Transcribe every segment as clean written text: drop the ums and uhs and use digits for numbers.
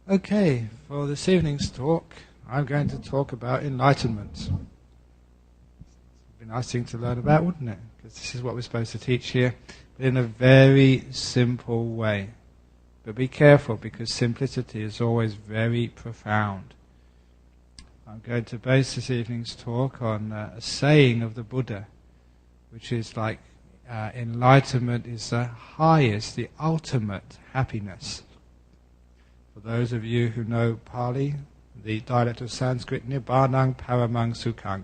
Okay, for this evening's talk, I'm going to talk about enlightenment. It'd be a nice thing to learn about, wouldn't it? Because this is what we're supposed to teach here, but in a very simple way. But be careful, because simplicity is always very profound. I'm going to base this evening's talk on a saying of the Buddha, which is like, enlightenment is the highest, the ultimate happiness. For those of you who know Pali, the dialect of Sanskrit, Nibbanang Paramang Sukhang.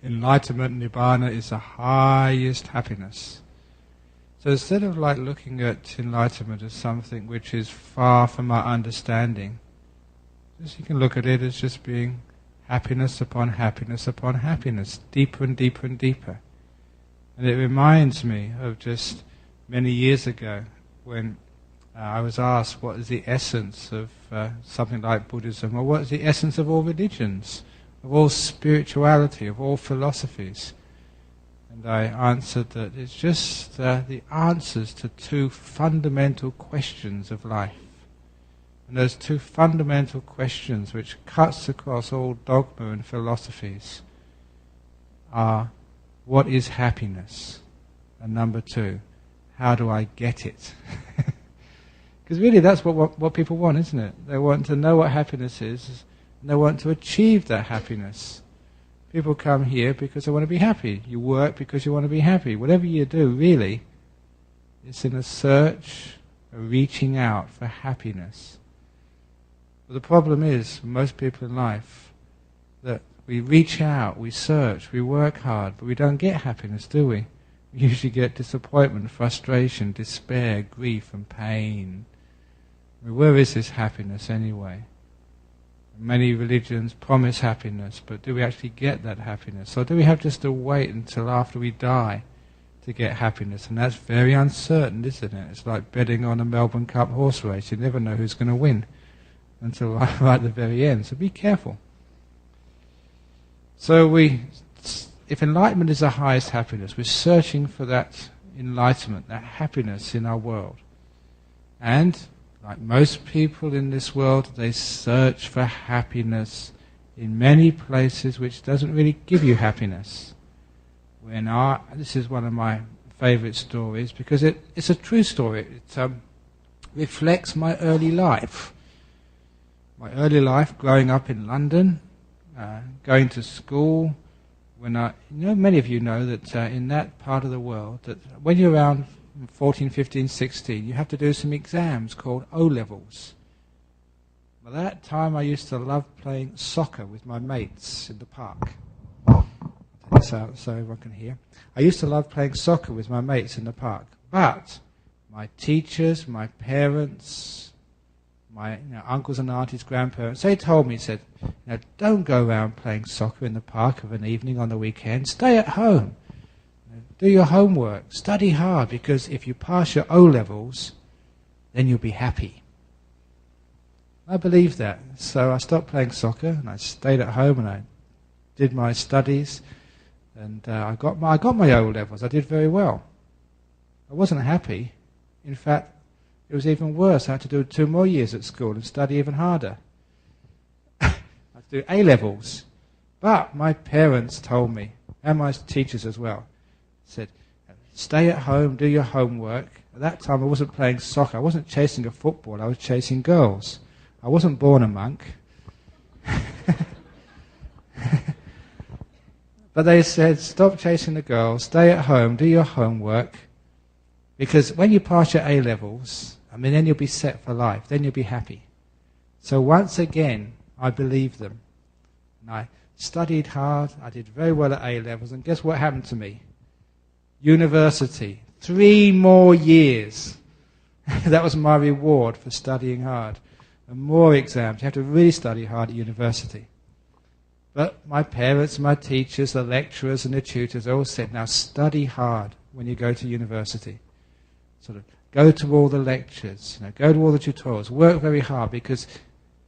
Enlightenment, Nibbana, is the highest happiness. So instead of looking at enlightenment as something which is far from our understanding, you can look at it as just being happiness upon happiness upon happiness, deeper and deeper and deeper. And it reminds me of just many years ago when I was asked what is the essence of something like Buddhism, or what is the essence of all religions, of all spirituality, of all philosophies. And I answered that it's just the answers to two fundamental questions of life. And those two fundamental questions which cuts across all dogma and philosophies are, what is happiness? And number two, how do I get it? Because really that's what people want, isn't it? They want to know what happiness is, and they want to achieve that happiness. People come here because they want to be happy. You work because you want to be happy. Whatever you do, really, it's in a search, a reaching out for happiness. But the problem is, for most people in life, that we reach out, we search, we work hard, but we don't get happiness, do we? We usually get disappointment, frustration, despair, grief and pain. Where is this happiness anyway? Many religions promise happiness, but do we actually get that happiness? Or do we have just to wait until after we die to get happiness? And that's very uncertain, isn't it? It's like betting on a Melbourne Cup horse race. You never know who's going to win until right at the very end. So be careful. So if enlightenment is the highest happiness, we're searching for that enlightenment, that happiness in our world. And like most people in this world, they search for happiness in many places which doesn't really give you happiness. This is one of my favorite stories because it's a true story. It reflects my early life. My early life growing up in London, going to school. Many of you know that in that part of the world, that when you're around 14, 15, 16, you have to do some exams called O-levels. By that time I used to love playing soccer with my mates in the park. I'll take this out so everyone can hear. I used to love playing soccer with my mates in the park. But my teachers, my parents, my uncles and aunties, grandparents, they told me, said, don't go around playing soccer in the park of an evening on the weekend. Stay at home. Do your homework. Study hard, because if you pass your O-levels, then you'll be happy. I believed that. So I stopped playing soccer and I stayed at home and I did my studies, and I got my O-levels. I did very well. I wasn't happy. In fact, it was even worse. I had to do 2 more years at school and study even harder. I had to do A-levels. But my parents told me, and my teachers as well, said, stay at home, do your homework. At that time I wasn't playing soccer. I wasn't chasing a football. I was chasing girls. I wasn't born a monk. But they said, stop chasing the girls, stay at home, do your homework, because when you pass your A-levels, then you'll be set for life, then you'll be happy. So once again, I believed them. And I studied hard, I did very well at A-levels, and guess what happened to me? University. 3 more years. That was my reward for studying hard. And more exams. You have to really study hard at university. But my parents, my teachers, the lecturers and the tutors all said, now study hard when you go to university. Sort of go to all the lectures, go to all the tutorials, work very hard, because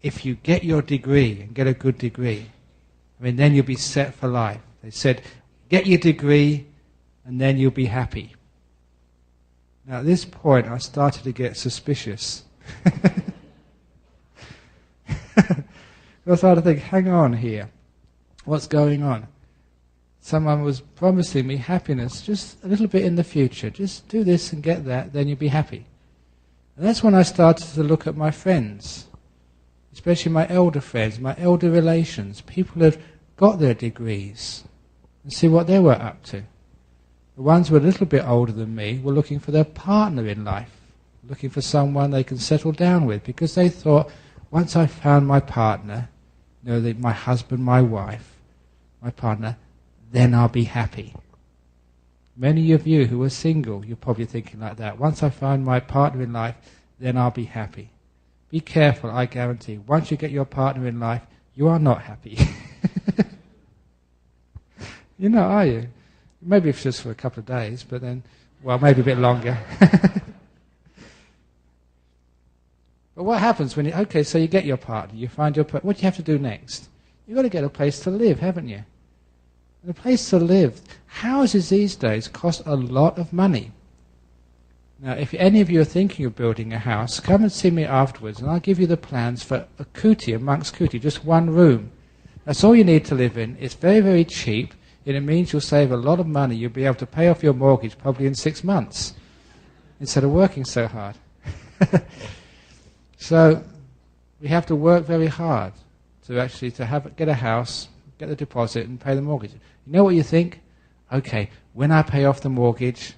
if you get your degree and get a good degree, then you'll be set for life. They said, get your degree and then you'll be happy. Now at this point I started to get suspicious. So I started to think, hang on here. What's going on? Someone was promising me happiness just a little bit in the future. Just do this and get that, then you'll be happy. And that's when I started to look at my friends, especially my elder friends, my elder relations, people who had got their degrees, and see what they were up to. The ones who were a little bit older than me were looking for their partner in life, looking for someone they can settle down with, because they thought, once I found my partner, my husband, my wife, my partner, then I'll be happy. Many of you who are single, you're probably thinking like that. Once I find my partner in life, then I'll be happy. Be careful, I guarantee. Once you get your partner in life, you are not happy. You're not, are you? Maybe it's just for a couple of days, but then, well, maybe a bit longer. But what happens when so you get your partner, you find your partner, what do you have to do next? You've got to get a place to live, haven't you? And a place to live. Houses these days cost a lot of money. Now, if any of you are thinking of building a house, come and see me afterwards, and I'll give you the plans for a kuti, a monk's kuti, just one room. That's all you need to live in. It's very, very cheap, and it means you'll save a lot of money. You'll be able to pay off your mortgage probably in 6 months, instead of working so hard. So, we have to work very hard to actually get a house, get the deposit, and pay the mortgage. You know what you think? Okay, when I pay off the mortgage,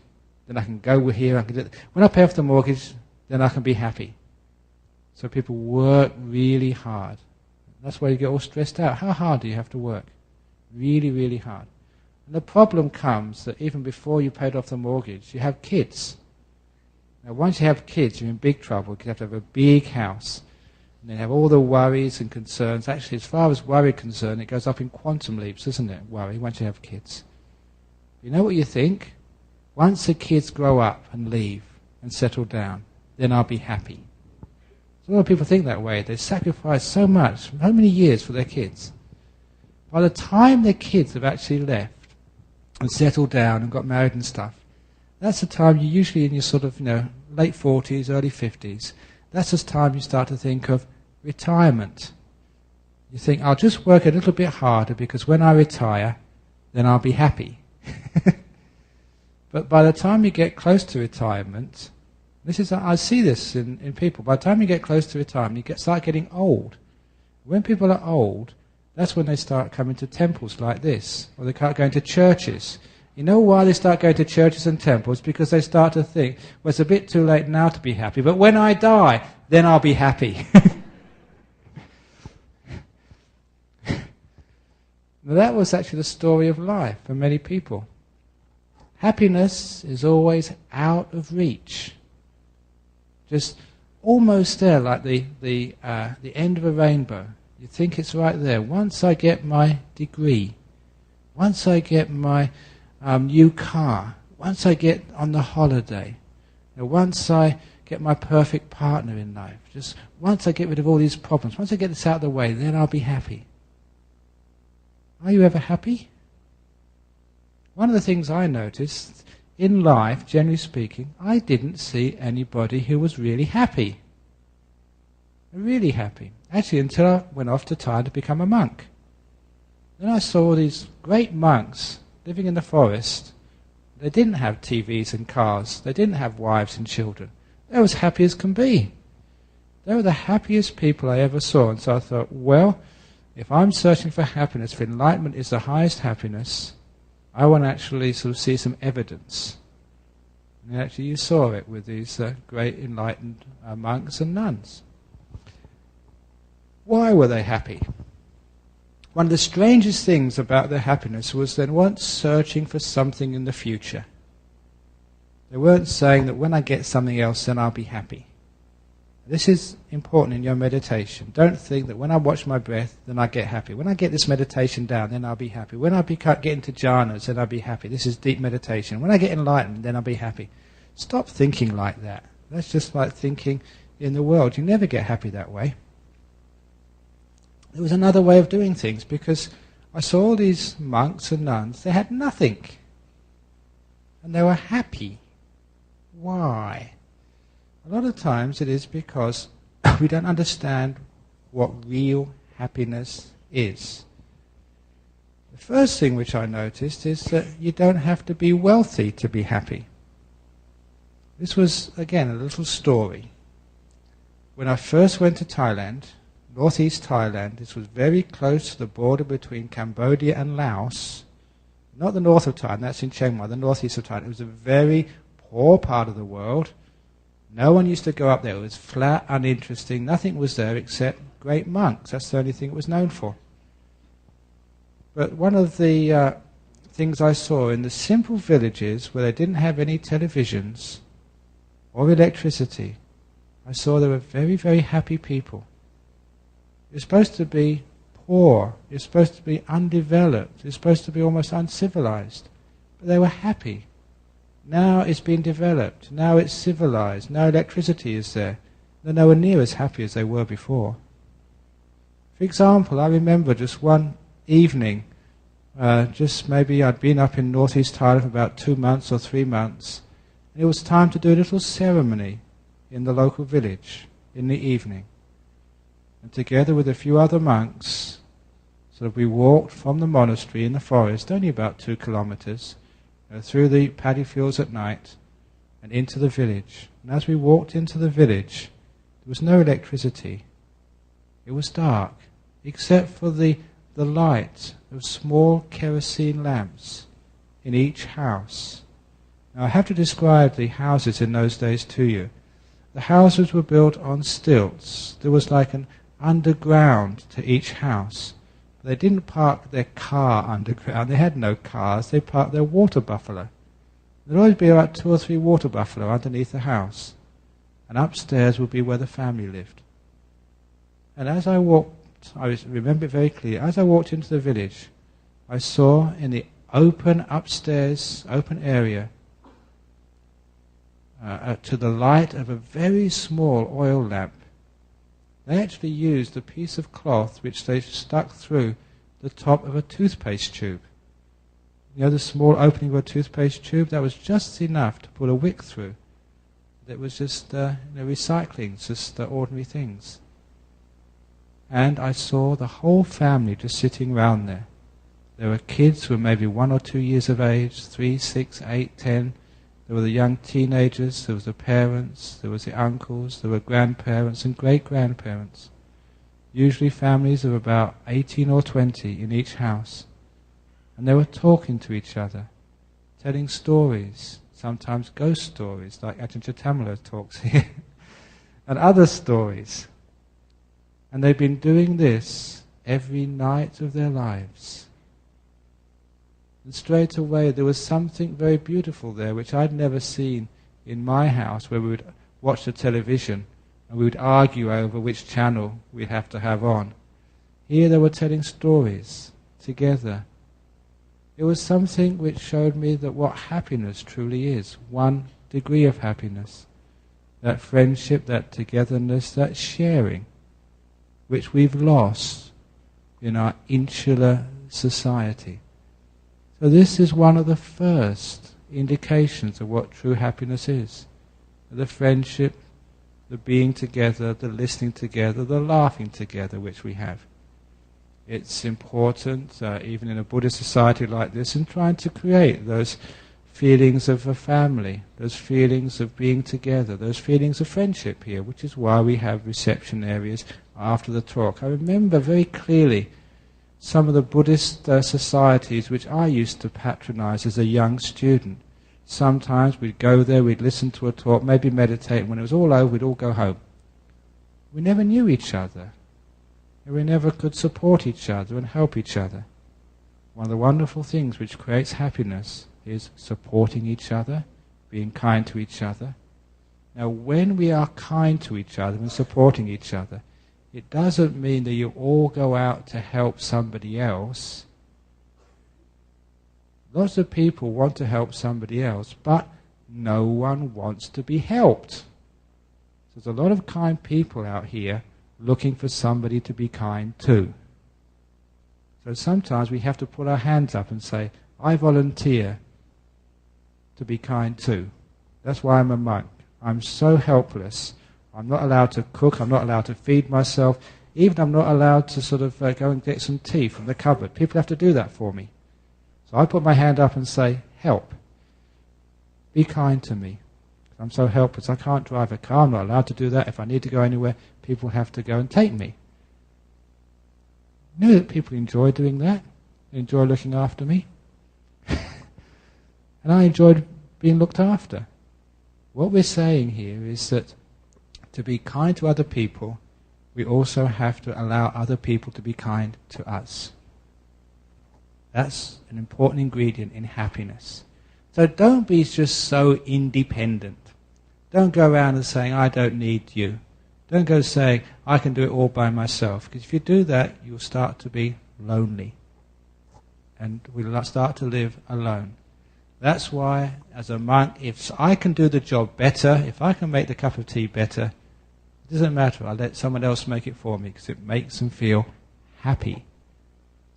then I can go here. When I pay off the mortgage, then I can be happy. So people work really hard. That's why you get all stressed out. How hard do you have to work? Really, really hard. And the problem comes that even before you paid off the mortgage, you have kids. Now, once you have kids, you're in big trouble. You have to have a big house. And they have all the worries and concerns. Actually, as far as worry is concerned, it goes up in quantum leaps, isn't it? Worry, once you have kids. You know what you think? Once the kids grow up and leave and settle down, then I'll be happy. So a lot of people think that way. They sacrifice so much, so many years for their kids. By the time their kids have actually left and settled down and got married and stuff, that's the time you're usually in your sort of, late 40s, early 50s. That's the time you start to think of retirement. You think, I'll just work a little bit harder because when I retire, then I'll be happy. But by the time you get close to retirement, I see this in people, by the time you get close to retirement, you start getting old. When people are old, that's when they start coming to temples like this, or they start going to churches. You know why they start going to churches and temples? Because they start to think, well, it's a bit too late now to be happy, but when I die, then I'll be happy. Now, that was actually the story of life for many people. Happiness is always out of reach. Just almost there, like the end of a rainbow. You think it's right there. Once I get my degree, once I get my new car, once I get on the holiday, once I get my perfect partner in life, just once I get rid of all these problems, once I get this out of the way, then I'll be happy. Are you ever happy? One of the things I noticed in life, generally speaking, I didn't see anybody who was really happy. Really happy. Actually, until I went off to Thailand to become a monk. Then I saw these great monks living in the forest. They didn't have TVs and cars. They didn't have wives and children. They were as happy as can be. They were the happiest people I ever saw. And so I thought, well, if I'm searching for happiness, if enlightenment is the highest happiness, I want to actually sort of see some evidence. And actually you saw it with these great enlightened monks and nuns. Why were they happy? One of the strangest things about their happiness was they weren't searching for something in the future. They weren't saying that when I get something else, then I'll be happy. This is important in your meditation. Don't think that when I watch my breath, then I get happy. When I get this meditation down, then I'll be happy. When I get into jhanas, then I'll be happy. This is deep meditation. When I get enlightened, then I'll be happy. Stop thinking like that. That's just like thinking in the world. You never get happy that way. There was another way of doing things, because I saw all these monks and nuns, they had nothing. And they were happy. Why? A lot of times it is because we don't understand what real happiness is. The first thing which I noticed is that you don't have to be wealthy to be happy. This was, again, a little story. When I first went to Thailand, northeast Thailand, this was very close to the border between Cambodia and Laos. Not the north of Thailand, that's in Chiang Mai, the northeast of Thailand. It was a very poor part of the world. No one used to go up there. It was flat, uninteresting. Nothing was there except great monks. That's the only thing it was known for. But one of the things I saw in the simple villages where they didn't have any televisions or electricity, I saw there were very, very happy people. You're supposed to be poor. You're supposed to be undeveloped. You're supposed to be almost uncivilized. But they were happy. Now it's been developed. Now it's civilized. Now electricity is there. They're nowhere near as happy as they were before. For example, I remember just one evening, just maybe I'd been up in northeast Thailand for about 2 months or 3 months, and it was time to do a little ceremony in the local village in the evening. And together with a few other monks, we walked from the monastery in the forest, only about 2 kilometers, through the paddy fields at night and into the village. And as we walked into the village, there was no electricity. It was dark, except for the light of small kerosene lamps in each house. Now I have to describe the houses in those days to you. The houses were built on stilts. There was like an underground to each house. They didn't park their car underground. They had no cars. They parked their water buffalo. There'd always be about 2 or 3 water buffalo underneath the house. And upstairs would be where the family lived. And as I walked, I remember it very clearly, as I walked into the village, I saw in the open upstairs, open area, to the light of a very small oil lamp, they actually used a piece of cloth which they stuck through the top of a toothpaste tube. You know the small opening of a toothpaste tube? That was just enough to put a wick through. It was just recycling, just ordinary things. And I saw the whole family just sitting round there. There were kids who were maybe 1 or 2 years of age, 3, 6, 8, 10. There were the young teenagers, there was the parents, there was the uncles, there were grandparents and great-grandparents. Usually families of about 18 or 20 in each house. And they were talking to each other, telling stories, sometimes ghost stories, like Ajahn Brahm talks here, and other stories. And they've been doing this every night of their lives. And straight away there was something very beautiful there which I'd never seen in my house, where we would watch the television and we would argue over which channel we'd have to have on. Here they were telling stories together. It was something which showed me that what happiness truly is, one degree of happiness. That friendship, that togetherness, that sharing, which we've lost in our insular society. So this is one of the first indications of what true happiness is. The friendship, the being together, the listening together, the laughing together which we have. It's important, even in a Buddhist society like this, in trying to create those feelings of a family, those feelings of being together, those feelings of friendship here, which is why we have reception areas after the talk. I remember very clearly some of the Buddhist societies which I used to patronize as a young student. Sometimes we'd go there, we'd listen to a talk, maybe meditate, and when it was all over, we'd all go home. We never knew each other. And we never could support each other and help each other. One of the wonderful things which creates happiness is supporting each other, being kind to each other. Now, when we are kind to each other and supporting each other, it doesn't mean that you all go out to help somebody else. Lots of people want to help somebody else, but no one wants to be helped. There's a lot of kind people out here looking for somebody to be kind to. So sometimes we have to put our hands up and say, I volunteer to be kind too. That's why I'm a monk. I'm so helpless. I'm not allowed to cook. I'm not allowed to feed myself. Even I'm not allowed to sort of go and get some tea from the cupboard. People have to do that for me. So I put my hand up and say, help. Be kind to me. I'm so helpless. I can't drive a car. I'm not allowed to do that. If I need to go anywhere, people have to go and take me. You know that people enjoy doing that? They enjoy looking after me. And I enjoyed being looked after. What we're saying here is that to be kind to other people, we also have to allow other people to be kind to us. That's an important ingredient in happiness. So don't be just so independent. Don't go around and saying, I don't need you. Don't go saying, I can do it all by myself. Because if you do that, you'll start to be lonely. And we'll start to live alone. That's why, as a monk, if I can do the job better, if I can make the cup of tea better, it doesn't matter. I'll let someone else make it for me because it makes them feel happy.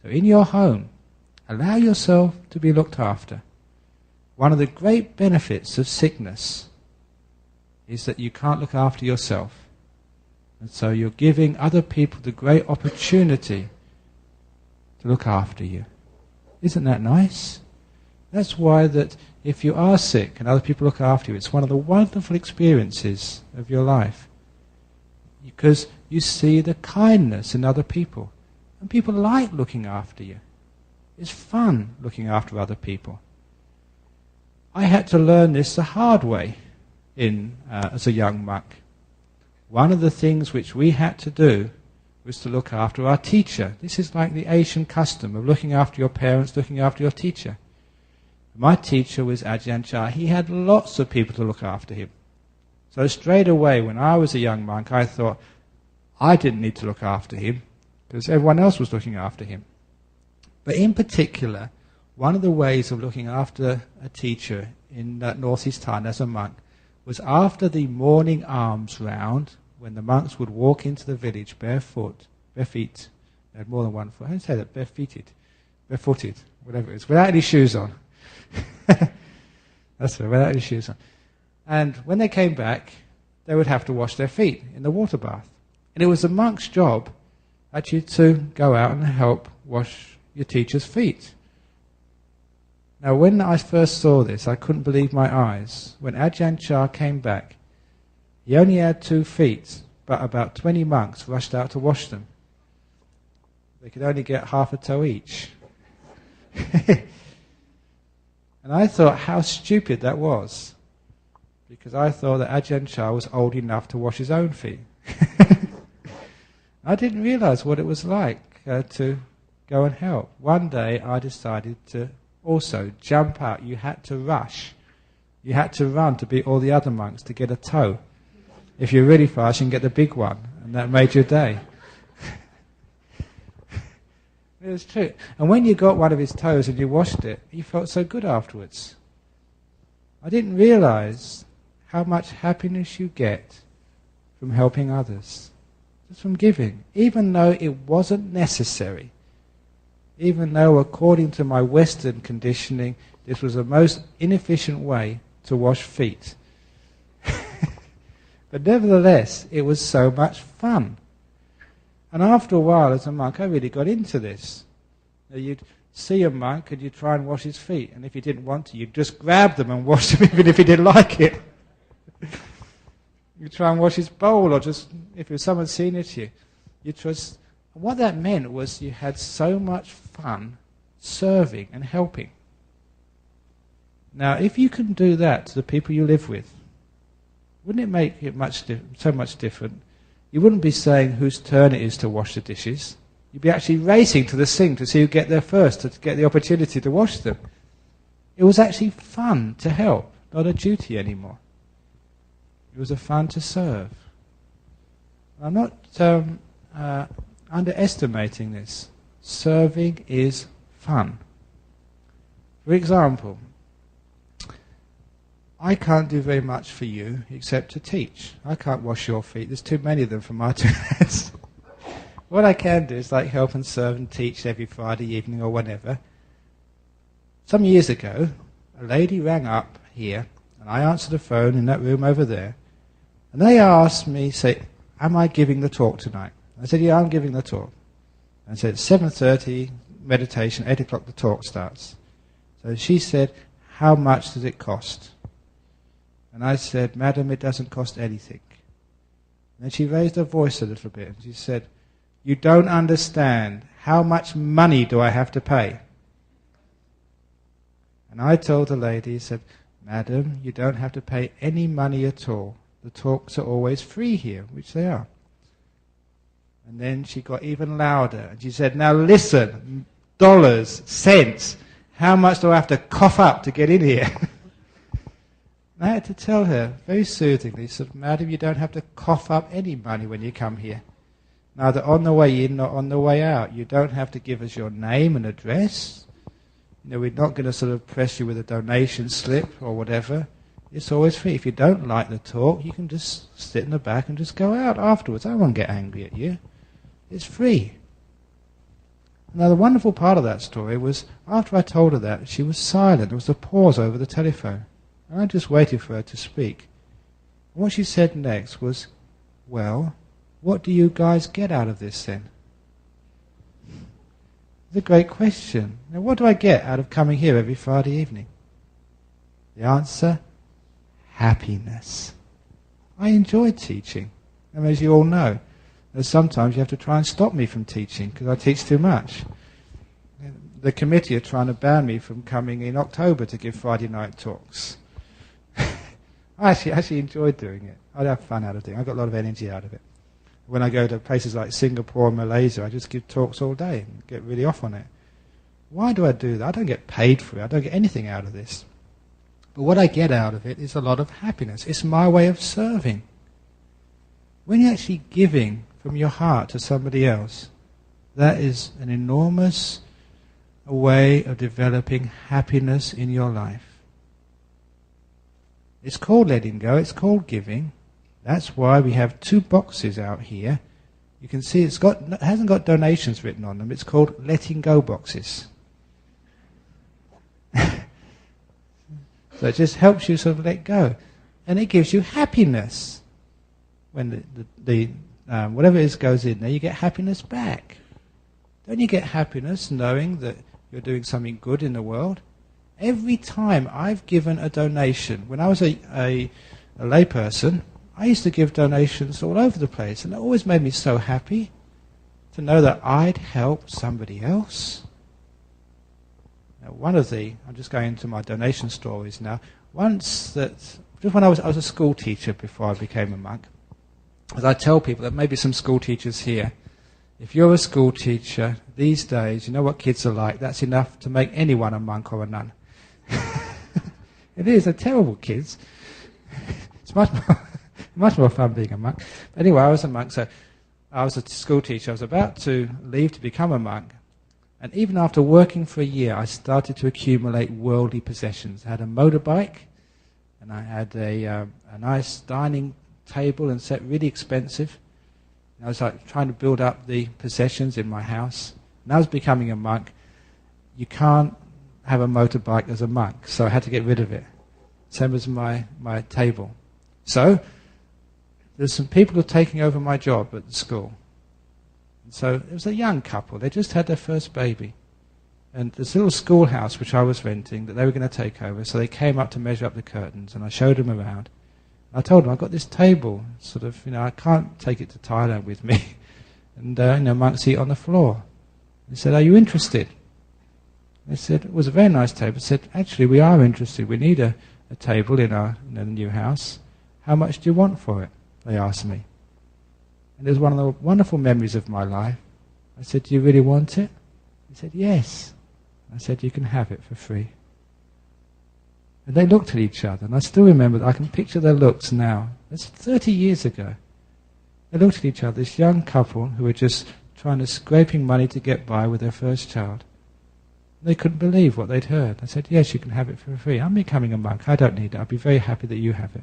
So in your home, allow yourself to be looked after. One of the great benefits of sickness is that you can't look after yourself. And so you're giving other people the great opportunity to look after you. Isn't that nice? That's why that if you are sick and other people look after you, it's one of the wonderful experiences of your life. Because you see the kindness in other people. And people like looking after you. It's fun looking after other people. I had to learn this the hard way as a young monk. One of the things which we had to do was to look after our teacher. This is like the Asian custom of looking after your parents, looking after your teacher. My teacher was Ajahn Brahm. He had lots of people to look after him. So straight away, when I was a young monk, I thought I didn't need to look after him because everyone else was looking after him. But in particular, one of the ways of looking after a teacher in Northeast Thailand as a monk was after the morning alms round, when the monks would walk into the village bare feet. They had more than one foot. How do you say that? Barefooted, whatever it is, without any shoes on. That's right, without any shoes on. And when they came back, they would have to wash their feet in the water bath. And it was the monk's job actually to go out and help wash your teacher's feet. Now, when I first saw this, I couldn't believe my eyes. When Ajahn Brahm came back, he only had 2 feet, but about 20 monks rushed out to wash them. They could only get half a toe each. And I thought how stupid that was, because I thought that Ajahn Brahm was old enough to wash his own feet. I didn't realize what it was like to go and help. One day I decided to also jump out. You had to rush. You had to run to beat all the other monks to get a toe. If you're really fast, you can get the big one, and that made your day. It was true. And when you got one of his toes and you washed it, you felt so good afterwards. I didn't realize how much happiness you get from helping others, just from giving, even though it wasn't necessary. Even though, according to my Western conditioning, this was the most inefficient way to wash feet. But nevertheless, it was so much fun. And after a while, as a monk, I really got into this. You'd see a monk and you'd try and wash his feet. And if you didn't want to, you'd just grab them and wash them even if you didn't like it. You'd try and wash his bowl, or just, if it was someone senior to you, you'd just... And what that meant was you had so much fun serving and helping. Now, if you can do that to the people you live with, wouldn't it make it so much different? You wouldn't be saying whose turn it is to wash the dishes. You'd be actually racing to the sink to see who get there first, to get the opportunity to wash them. It was actually fun to help, not a duty anymore. It was a fun to serve. I'm not underestimating this. Serving is fun. For example, I can't do very much for you except to teach. I can't wash your feet. There's too many of them for my 2 hands. What I can do is like help and serve and teach every Friday evening or whenever. Some years ago, a lady rang up here, and I answered the phone in that room over there, and they asked me, say, am I giving the talk tonight? I said, yeah, I'm giving the talk. I said, 7:30, meditation, 8 o'clock the talk starts. So she said, how much does it cost? And I said, madam, it doesn't cost anything. And then she raised her voice a little bit and she said, you don't understand. How much money do I have to pay? And I told the lady, said, madam, you don't have to pay any money at all. The talks are always free here, which they are. And then she got even louder and she said, now listen, dollars, cents, how much do I have to cough up to get in here? And I had to tell her very soothingly, said, madam, you don't have to cough up any money when you come here. Neither on the way in nor on the way out. You don't have to give us your name and address. We're not going to sort of press you with a donation slip or whatever. It's always free. If you don't like the talk, you can just sit in the back and just go out afterwards. I won't get angry at you. It's free. Now the wonderful part of that story was, after I told her that, she was silent. There was a pause over the telephone. And I just waited for her to speak. And what she said next was, well, what do you guys get out of this then? It's a great question. Now what do I get out of coming here every Friday evening? The answer, happiness. I enjoy teaching. And as you all know, sometimes you have to try and stop me from teaching because I teach too much. The committee are trying to ban me from coming in October to give Friday night talks. I actually enjoy doing it. I have fun out of it. I got a lot of energy out of it. When I go to places like Singapore and Malaysia, I just give talks all day and get really off on it. Why do I do that? I don't get paid for it. I don't get anything out of this. But what I get out of it is a lot of happiness. It's my way of serving. When you're actually giving from your heart to somebody else, that is an enormous way of developing happiness in your life. It's called letting go, it's called giving. That's why we have 2 boxes out here. You can see it hasn't got donations written on them. It's called letting go boxes. So it just helps you sort of let go. And it gives you happiness. When the whatever it is goes in there, you get happiness back. Don't you get happiness knowing that you're doing something good in the world? Every time I've given a donation, when I was a layperson, I used to give donations all over the place, and it always made me so happy to know that I'd helped somebody else. Now, I'm just going into my donation stories now. Just when I was a school teacher before I became a monk, as I tell people, there may be some school teachers here. If you're a school teacher these days, you know what kids are like. That's enough to make anyone a monk or a nun. It is. They're terrible kids. It's much more fun being a monk. But anyway, I was a monk, so I was a school teacher. I was about to leave to become a monk. And even after working for a year, I started to accumulate worldly possessions. I had a motorbike, and I had a nice dining table and set, really expensive. And I was like trying to build up the possessions in my house. And I was becoming a monk. You can't have a motorbike as a monk, so I had to get rid of it. Same as my table. So there's some people who are taking over my job at the school. And so it was a young couple. They just had their first baby. And this little schoolhouse which I was renting that they were going to take over, so they came up to measure up the curtains, and I showed them around. I told them, I've got this table, sort of, I can't take it to Thailand with me. And, monks eat on the floor. They said, are you interested? They said, it was a very nice table. They said, actually, we are interested. We need a table in our new house. How much do you want for it? They asked me. And it was one of the wonderful memories of my life. I said, do you really want it? They said, yes. I said, you can have it for free. And they looked at each other, and I still remember, I can picture their looks now. It's 30 years ago. They looked at each other, this young couple who were just scraping money to get by with their first child. They couldn't believe what they'd heard. I said, yes, you can have it for free. I'm becoming a monk. I don't need it. I'll be very happy that you have it.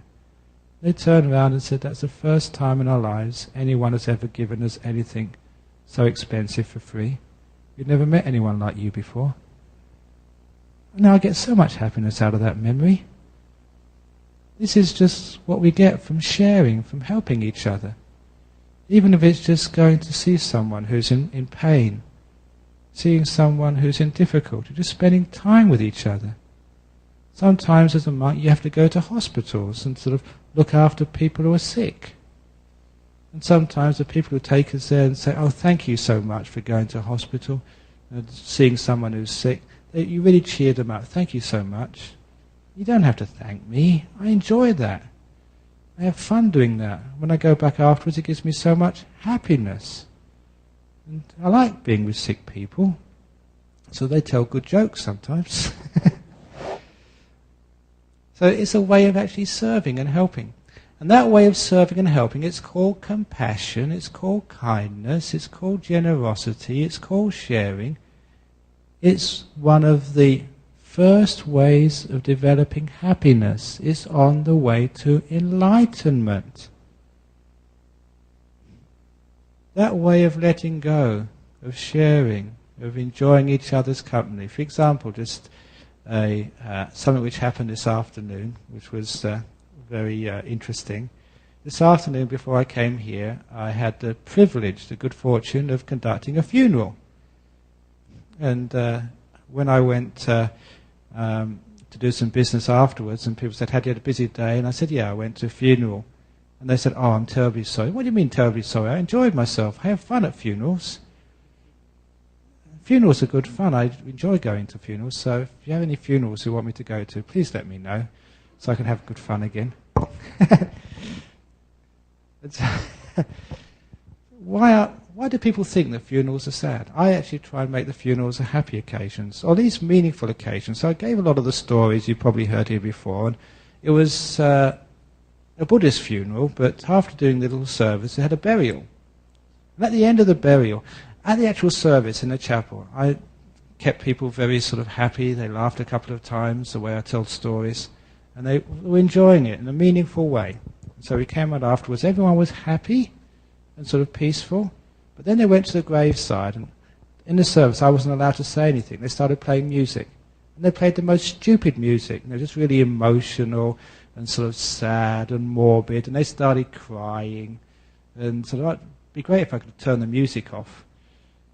They turned around and said, that's the first time in our lives anyone has ever given us anything so expensive for free. We'd never met anyone like you before. Now I get so much happiness out of that memory. This is just what we get from sharing, from helping each other. Even if it's just going to see someone who's in pain, seeing someone who's in difficulty, just spending time with each other. Sometimes as a monk you have to go to hospitals and sort of look after people who are sick. And sometimes the people who take us there and say, oh, thank you so much for going to hospital, and seeing someone who's sick, you really cheer them up. Thank you so much. You don't have to thank me. I enjoy that. I have fun doing that. When I go back afterwards, it gives me so much happiness. And I like being with sick people. So they tell good jokes sometimes. So it's a way of actually serving and helping. And that way of serving and helping, it's called compassion, it's called kindness, it's called generosity, it's called sharing. It's one of the first ways of developing happiness. It's on the way to enlightenment. That way of letting go, of sharing, of enjoying each other's company. For example, just something which happened this afternoon, which was very interesting. This afternoon, before I came here, I had the privilege, the good fortune of conducting a funeral. And when I went to do some business afterwards, and people said, had you had a busy day? And I said, yeah, I went to a funeral. And they said, oh, I'm terribly sorry. What do you mean terribly sorry? I enjoyed myself. I have fun at funerals. Funerals are good fun. I enjoy going to funerals. So if you have any funerals you want me to go to, please let me know so I can have good fun again. Why do people think that funerals are sad? I actually try and make the funerals a happy occasions, or at least meaningful occasions. So I gave a lot of the stories you probably heard here before. And it was a Buddhist funeral, but after doing the little service, they had a burial. And at the end of the burial, at the actual service in the chapel, I kept people very sort of happy. They laughed a couple of times the way I told stories, and they were enjoying it in a meaningful way. So we came out afterwards. Everyone was happy and sort of peaceful. But then they went to the graveside, and in the service I wasn't allowed to say anything. They started playing music. And they played the most stupid music. You know, just really emotional and sort of sad and morbid. And they started crying. And sort of, it'd be great if I could turn the music off.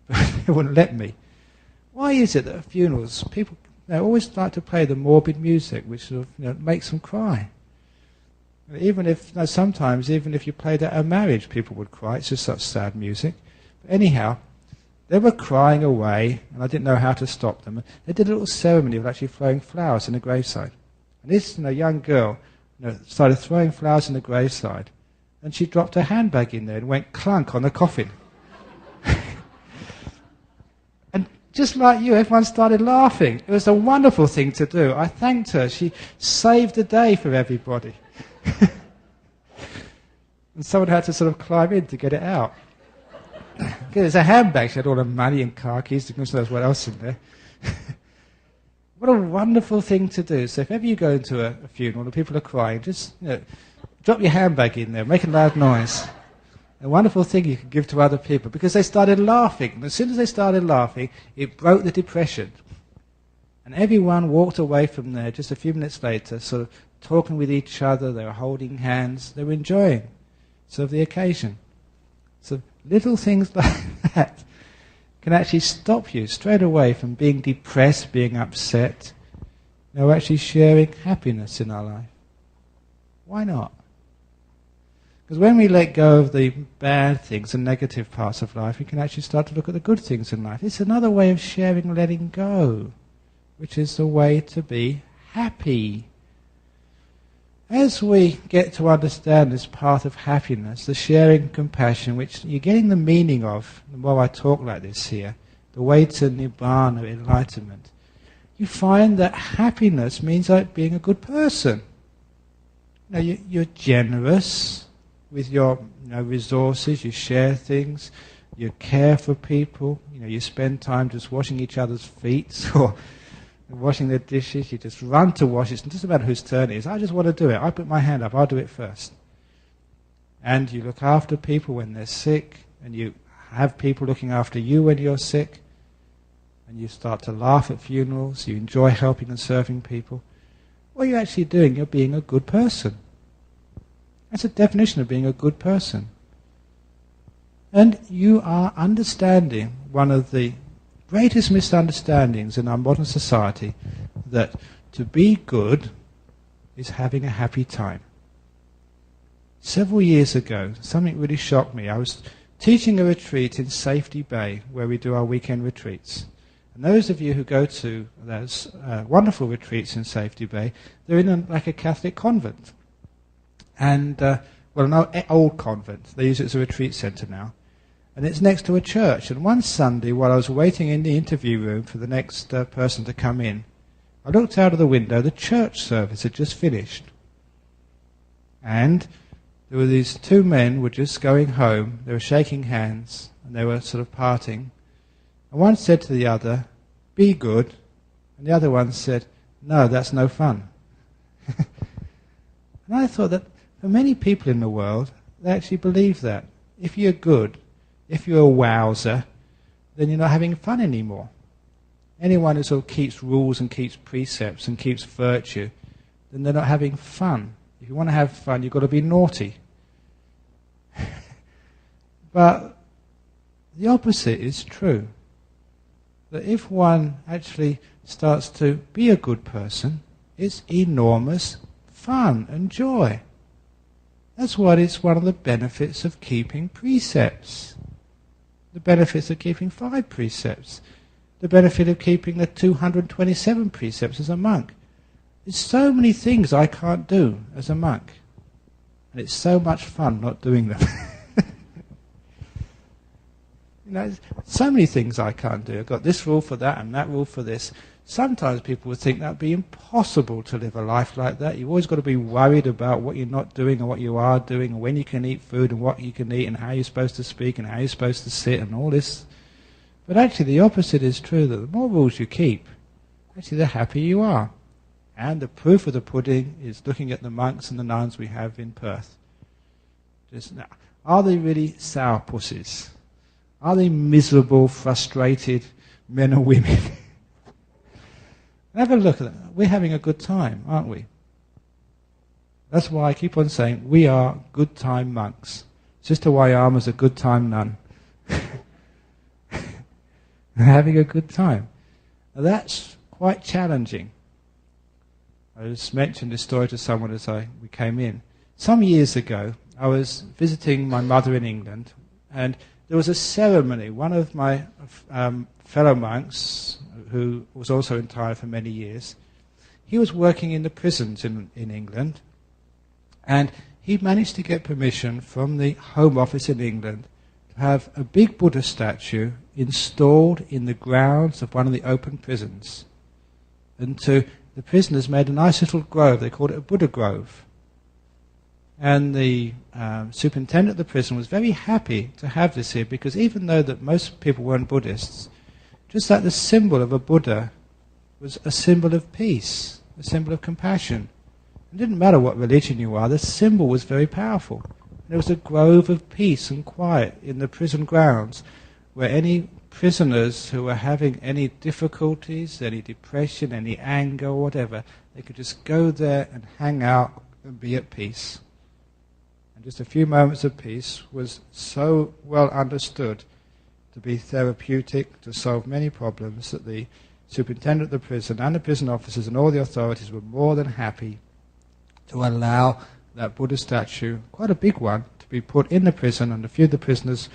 But they wouldn't let me. Why is it that at funerals people always like to play the morbid music, which sort of makes them cry? Even if sometimes, even if you played at a marriage, people would cry. It's just such sad music. But anyhow, they were crying away, and I didn't know how to stop them. They did a little ceremony of actually throwing flowers in the graveside. And this young girl started throwing flowers in the graveside, and she dropped her handbag in there and went clunk on the coffin. And just like you, everyone started laughing. It was a wonderful thing to do. I thanked her. She saved the day for everybody. And someone had to sort of climb in to get it out. It's a handbag. She had all her money and car keys. Goodness knows what else in there. What a wonderful thing to do. So if ever you go into a funeral and people are crying, just drop your handbag in there, make a loud noise. A wonderful thing you can give to other people, because they started laughing. And as soon as they started laughing, it broke the depression. And everyone walked away from there just a few minutes later, sort of talking with each other. They were holding hands. They were enjoying sort of the occasion. So little things like that can actually stop you straight away from being depressed, being upset. Actually sharing happiness in our life. Why not? Because when we let go of the bad things and negative parts of life, we can actually start to look at the good things in life. It's another way of sharing and letting go, which is the way to be happy. As we get to understand this path of happiness, the sharing compassion, which you're getting the meaning of, the more I talk like this here, the way to nibbana, enlightenment, you find that happiness means like being a good person. You're generous with your resources, you share things, you care for people, you spend time just washing each other's feet or washing the dishes, you just run to wash. It doesn't matter whose turn it is. I just want to do it. I put my hand up. I'll do it first. And you look after people when they're sick, and you have people looking after you when you're sick, and you start to laugh at funerals. You enjoy helping and serving people. What are you actually doing? You're being a good person. That's a definition of being a good person. And you are understanding one of the greatest misunderstandings in our modern society, that to be good is having a happy time. Several years ago, something really shocked me. I was teaching a retreat in Safety Bay, where we do our weekend retreats. And those of you who go to those wonderful retreats in Safety Bay, they're in like a Catholic convent. And, well, no, old convent. They use it as a retreat centre now. And it's next to a church. And one Sunday, while I was waiting in the interview room for the next person to come in, I looked out of the window. The church service had just finished. And there were these two men were just going home. They were shaking hands, and they were sort of parting. And one said to the other, "Be good." And the other one said, "No, that's no fun." And I thought that for many people in the world, they actually believe that. If you're good, if you're a wowser, then you're not having fun anymore. Anyone who sort of keeps rules and keeps precepts and keeps virtue, then they're not having fun. If you want to have fun, you've got to be naughty. But the opposite is true. That if one actually starts to be a good person, it's enormous fun and joy. That's what is one of the benefits of keeping precepts. The benefits of keeping 5 precepts. The benefit of keeping the 227 precepts as a monk. There's so many things I can't do as a monk. And it's so much fun not doing them. You know, so many things I can't do. I've got this rule for that and that rule for this. Sometimes people would think that would be impossible to live a life like that. You've always got to be worried about what you're not doing and what you are doing, and when you can eat food and what you can eat and how you're supposed to speak and how you're supposed to sit and all this. But actually the opposite is true, that the more rules you keep, actually the happier you are. And the proof of the pudding is looking at the monks and the nuns we have in Perth. Just now, are they really sourpusses? Are they miserable, frustrated men or women? Have a look at that. We're having a good time, aren't we? That's why I keep on saying we are good time monks. Sister Wayama's a good time nun. Having a good time. Now that's quite challenging. I just mentioned this story to someone as we came in. Some years ago, I was visiting my mother in England, and there was a ceremony. One of my fellow monks, who was also retired for many years, he was working in the prisons in England, and he managed to get permission from the Home Office in England to have a big Buddha statue installed in the grounds of one of the open prisons. And the prisoners made a nice little grove. They called it a Buddha grove. And the superintendent of the prison was very happy to have this here, because even though that most people weren't Buddhists, just like the symbol of a Buddha was a symbol of peace, a symbol of compassion. It didn't matter what religion you are, the symbol was very powerful. There was a grove of peace and quiet in the prison grounds, where any prisoners who were having any difficulties, any depression, any anger or whatever, they could just go there and hang out and be at peace. And just a few moments of peace was so well understood to be therapeutic, to solve many problems, that the superintendent of the prison and the prison officers and all the authorities were more than happy to allow that Buddha statue, quite a big one, to be put in the prison, and a few of the prisoners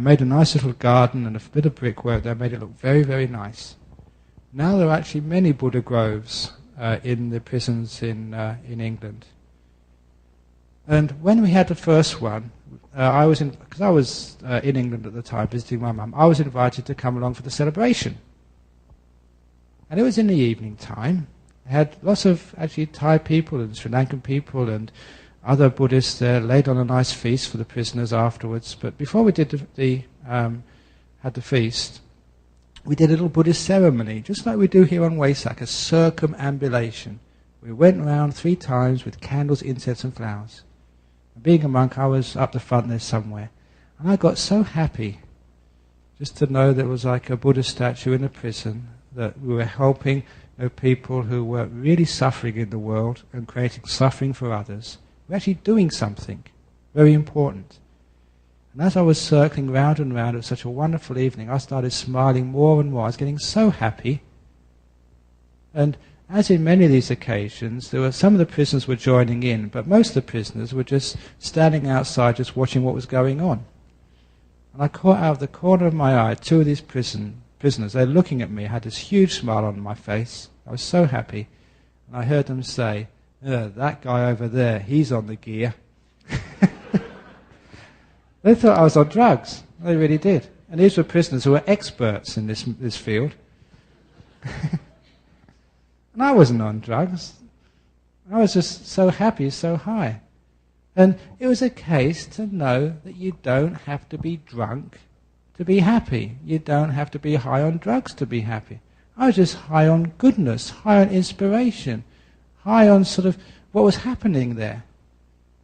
made a nice little garden and a bit of brickwork that made it look very, very nice. Now there are actually many Buddha groves in the prisons in England. And when we had the first one, because I was in England at the time visiting my mum, I was invited to come along for the celebration. And it was in the evening time. I had lots of actually Thai people and Sri Lankan people and other Buddhists there, laid on a nice feast for the prisoners afterwards. But before we did had the feast, we did a little Buddhist ceremony, just like we do here on Wesak, a circumambulation. We went around 3 times with candles, incense and flowers. And being a monk, I was up the front there somewhere. And I got so happy just to know there was like a Buddha statue in a prison, that we were helping people who were really suffering in the world and creating suffering for others. We're actually doing something very important. And as I was circling round and round, it was such a wonderful evening, I started smiling more and more. I was getting so happy. And as in many of these occasions, there were some of the prisoners were joining in, but most of the prisoners were just standing outside, just watching what was going on. And I caught out of the corner of my eye two of these prisoners. They were looking at me. I had this huge smile on my face. I was so happy. And I heard them say, that guy over there, he's on the gear. They thought I was on drugs. They really did. And these were prisoners who were experts in this field. And I wasn't on drugs. I was just so happy, so high. And it was a case to know that you don't have to be drunk to be happy. You don't have to be high on drugs to be happy. I was just high on goodness, high on inspiration, high on sort of what was happening there.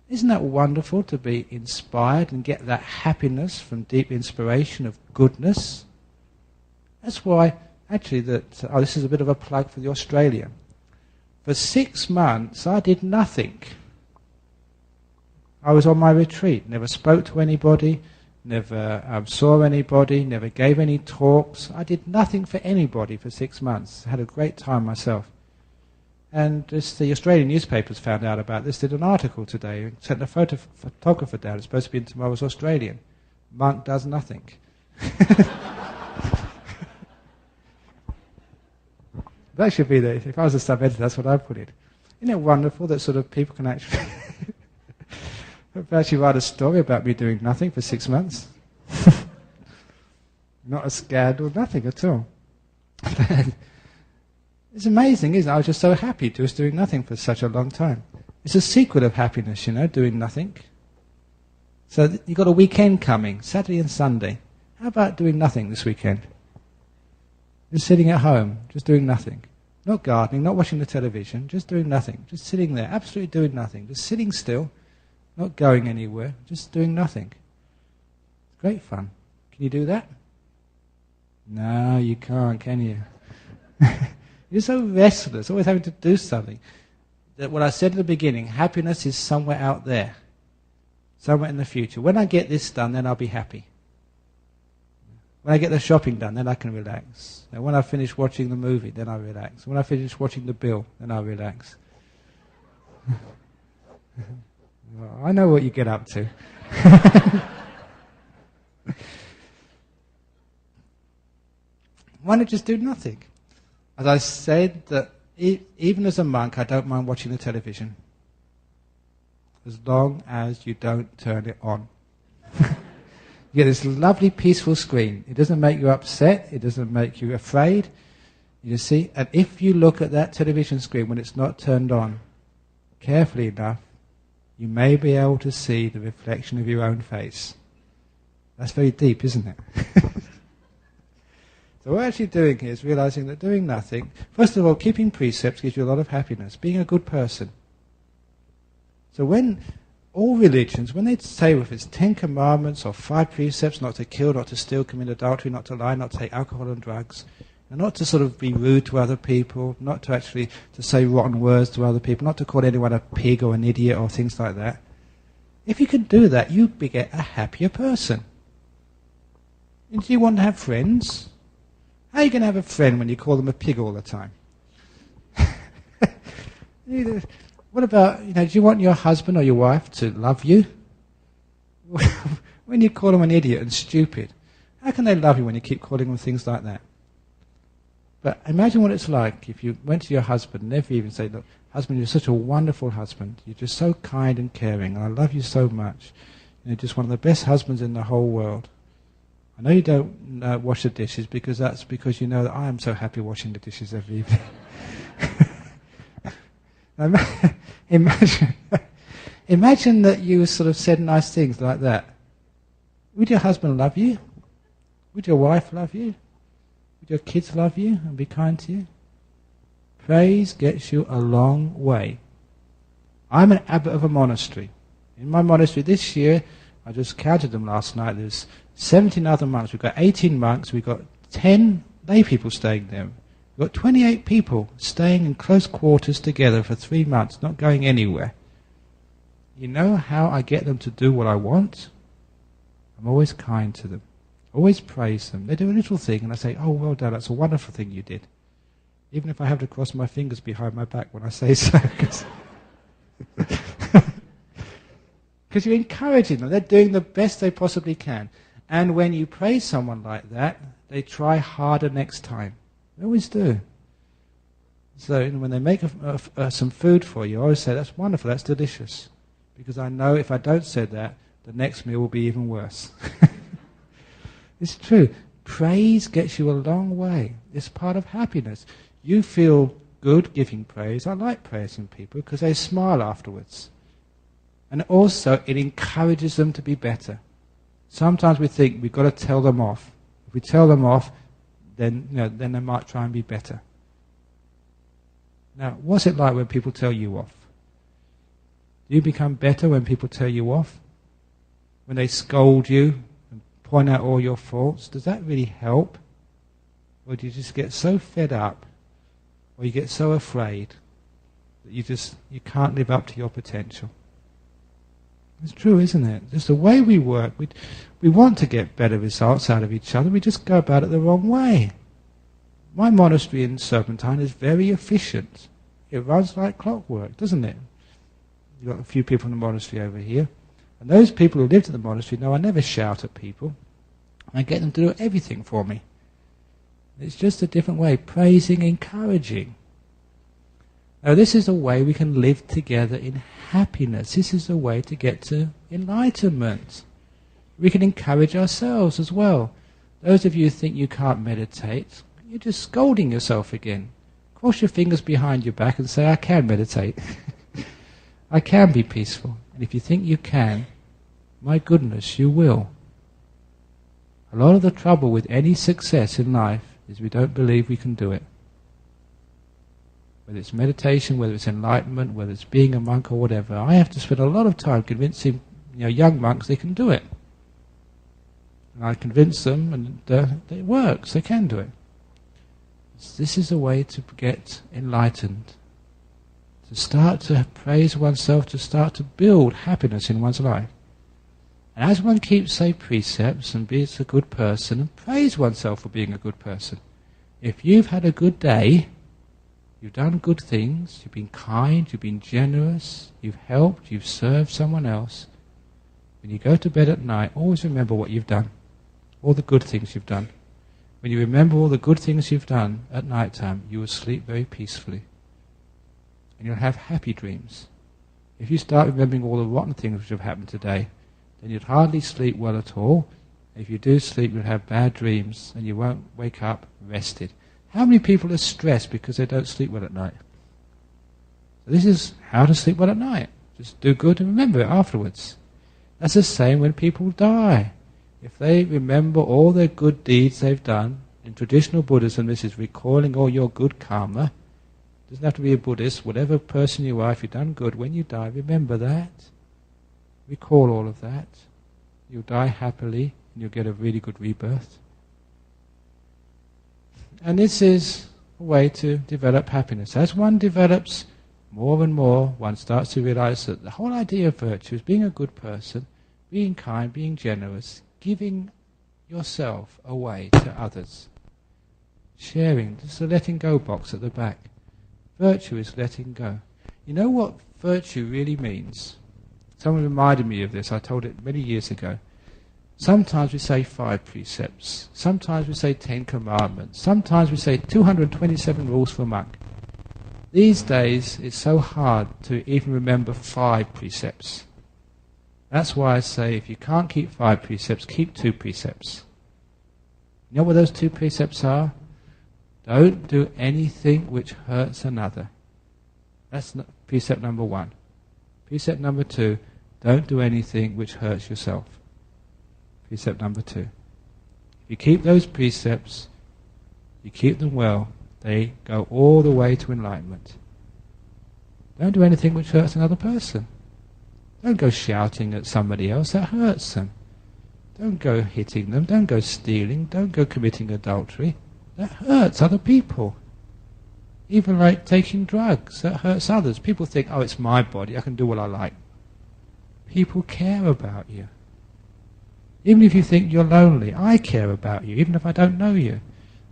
Isn't that wonderful to be inspired and get that happiness from deep inspiration of goodness? That's why, actually, this is a bit of a plug for the Australian. For 6 months, I did nothing. I was on my retreat, never spoke to anybody, never saw anybody, never gave any talks. I did nothing for anybody for 6 months. I had a great time myself. And just the Australian newspapers found out about this, did an article today, and sent a photographer down. It's supposed to be in tomorrow's Australian. Monk does nothing. That should be there. If I was a sub-editor, that's what I'd put it. Isn't it wonderful that sort of people can actually write a story about me doing nothing for 6 months? Not a scandal, nothing at all. It's amazing, isn't it? I was just so happy just doing nothing for such a long time. It's a secret of happiness, doing nothing. So you've got a weekend coming, Saturday and Sunday. How about doing nothing this weekend? Just sitting at home, just doing nothing. Not gardening, not watching the television, just doing nothing. Just sitting there, absolutely doing nothing. Just sitting still, not going anywhere, just doing nothing. It's great fun. Can you do that? No, you can't, can you? You're so restless, always having to do something. That what I said at the beginning, happiness is somewhere out there. Somewhere in the future. When I get this done, then I'll be happy. When I get the shopping done, then I can relax. And when I finish watching the movie, then I relax. When I finish watching the bill, then I relax. Well, I know what you get up to. Why not just do nothing? As I said, that even as a monk, I don't mind watching the television. As long as you don't turn it on. You get this lovely peaceful screen. It doesn't make you upset. It doesn't make you afraid. You see? And if you look at that television screen when it's not turned on, carefully enough, you may be able to see the reflection of your own face. That's very deep, isn't it? So what we're actually doing here is realizing that doing nothing, first of all, keeping precepts gives you a lot of happiness, being a good person. So when all religions, when they say if it's 10 commandments or 5 precepts, not to kill, not to steal, commit adultery, not to lie, not to take alcohol and drugs, and not to sort of be rude to other people, not to actually to say rotten words to other people, not to call anyone a pig or an idiot or things like that. If you can do that, you get a happier person. And do you want to have friends? How are you going to have a friend when you call them a pig all the time? What about, do you want your husband or your wife to love you? When you call them an idiot and stupid, how can they love you when you keep calling them things like that? But imagine what it's like if you went to your husband and never even say, look, husband, you're such a wonderful husband. You're just so kind and caring, and I love you so much. You're just one of the best husbands in the whole world. I know you don't wash the dishes that's because you know that I am so happy washing the dishes every evening. Imagine that you sort of said nice things like that. Would your husband love you? Would your wife love you? Would your kids love you and be kind to you? Praise gets you a long way. I'm an abbot of a monastery. In my monastery this year, I just counted them last night, there's 17 other monks. We've got 18 monks, we've got 10 lay people staying there. We've got 28 people staying in close quarters together for 3 months, not going anywhere. You know how I get them to do what I want? I'm always kind to them. Always praise them. They do a little thing and I say, oh, well done, that's a wonderful thing you did. Even if I have to cross my fingers behind my back when I say so. Because you're encouraging them. They're doing the best they possibly can. And when you praise someone like that, they try harder next time. They always do. So when they make some food for you, I always say, that's wonderful, that's delicious. Because I know if I don't say that, the next meal will be even worse. It's true. Praise gets you a long way. It's part of happiness. You feel good giving praise. I like praising people because they smile afterwards. And also, it encourages them to be better. Sometimes we think we've got to tell them off. If we tell them off, then they might try and be better. Now, what's it like when people tell you off? Do you become better when people tell you off? When they scold you and point out all your faults? Does that really help? Or do you just get so fed up, or you get so afraid that you can't live up to your potential? It's true, isn't it? Just the way we work, we want to get better results out of each other, we just go about it the wrong way. My monastery in Serpentine is very efficient. It runs like clockwork, doesn't it? You've got a few people in the monastery over here. And those people who lived at the monastery know I never shout at people. I get them to do everything for me. It's just a different way, praising, encouraging. Now this is a way we can live together in happiness. This is a way to get to enlightenment. We can encourage ourselves as well. Those of you who think you can't meditate, you're just scolding yourself again. Cross your fingers behind your back and say, I can meditate. I can be peaceful. And if you think you can, my goodness, you will. A lot of the trouble with any success in life is we don't believe we can do it. Whether it's meditation, whether it's enlightenment, whether it's being a monk or whatever, I have to spend a lot of time convincing young monks they can do it. And I convince them, and it works, they can do it. This is a way to get enlightened, to start to praise oneself, to start to build happiness in one's life. And as one keeps, say, precepts and be a good person, and praise oneself for being a good person. If you've had a good day, you've done good things, you've been kind, you've been generous, you've helped, you've served someone else, when you go to bed at night, always remember what you've done, all the good things you've done. When you remember all the good things you've done at night time, you will sleep very peacefully. And you'll have happy dreams. If you start remembering all the rotten things which have happened today, then you'd hardly sleep well at all. If you do sleep, you'll have bad dreams, and you won't wake up rested. How many people are stressed because they don't sleep well at night? So this is how to sleep well at night. Just do good and remember it afterwards. That's the same when people die. If they remember all their good deeds they've done, in traditional Buddhism this is recalling all your good karma. It doesn't have to be a Buddhist, whatever person you are, if you've done good, when you die, remember that. Recall all of that. You'll die happily, and you'll get a really good rebirth. And this is a way to develop happiness. As one develops more and more, one starts to realize that the whole idea of virtue is being a good person, being kind, being generous, giving yourself away to others. Sharing, this is the letting go box at the back. Virtue is letting go. You know what virtue really means? Someone reminded me of this, I told it many years ago. Sometimes we say 5 precepts, sometimes we say 10 commandments, sometimes we say 227 rules for a monk. These days it's so hard to even remember 5 precepts. That's why I say if you can't keep 5 precepts, keep 2 precepts. You know what those 2 precepts are? Don't do anything which hurts another. That's precept number 1. Precept number 2, don't do anything which hurts yourself. Precept number 2. If you keep those precepts, you keep them well, they go all the way to enlightenment. Don't do anything which hurts another person. Don't go shouting at somebody else, that hurts them. Don't go hitting them, don't go stealing, don't go committing adultery. That hurts other people. Even like taking drugs, that hurts others. People think, oh, it's my body, I can do what I like. People care about you. Even if you think you're lonely, I care about you, even if I don't know you.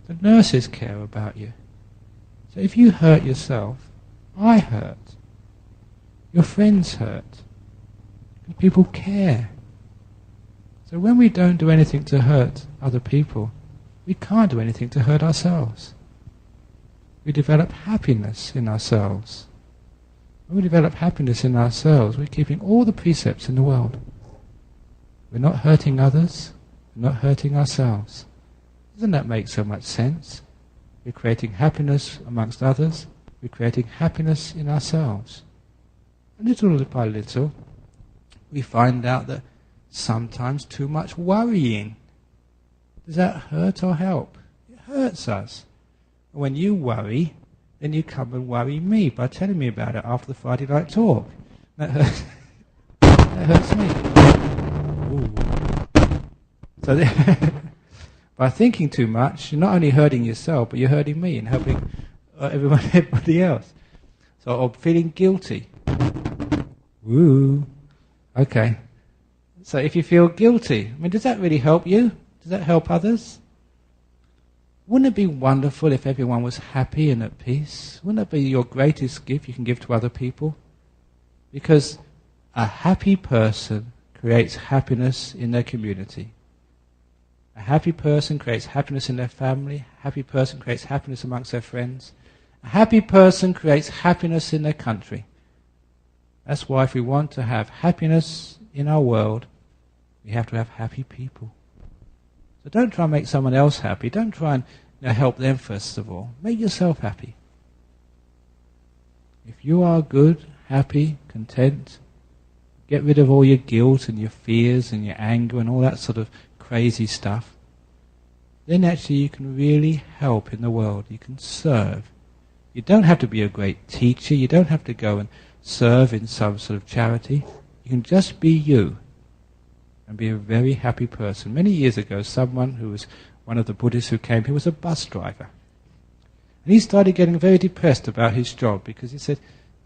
The nurses care about you. So if you hurt yourself, I hurt. Your friends hurt. And people care. So when we don't do anything to hurt other people, we can't do anything to hurt ourselves. We develop happiness in ourselves. When we develop happiness in ourselves, we're keeping all the precepts in the world. We're not hurting others, we're not hurting ourselves. Doesn't that make so much sense? We're creating happiness amongst others, we're creating happiness in ourselves. And little by little, we find out that sometimes too much worrying. Does that hurt or help? It hurts us. When you worry, then you come and worry me by telling me about it after the Friday night talk. That hurts, that hurts me. Ooh. So by thinking too much, you're not only hurting yourself, but you're hurting me and helping everybody else. So, or feeling guilty. Woo. Okay. So if you feel guilty, I mean, does that really help you? Does that help others? Wouldn't it be wonderful if everyone was happy and at peace? Wouldn't it be your greatest gift you can give to other people? Because a happy person creates happiness in their community. A happy person creates happiness in their family. A happy person creates happiness amongst their friends. A happy person creates happiness in their country. That's why if we want to have happiness in our world, we have to have happy people. So don't try and make someone else happy. Don't try and help them first of all. Make yourself happy. If you are good, happy, content, get rid of all your guilt and your fears and your anger and all that sort of crazy stuff, then actually you can really help in the world. You can serve. You don't have to be a great teacher. You don't have to go and serve in some sort of charity. You can just be you and be a very happy person. Many years ago, someone who was one of the Buddhists who came here was a bus driver. And he started getting very depressed about his job because he said,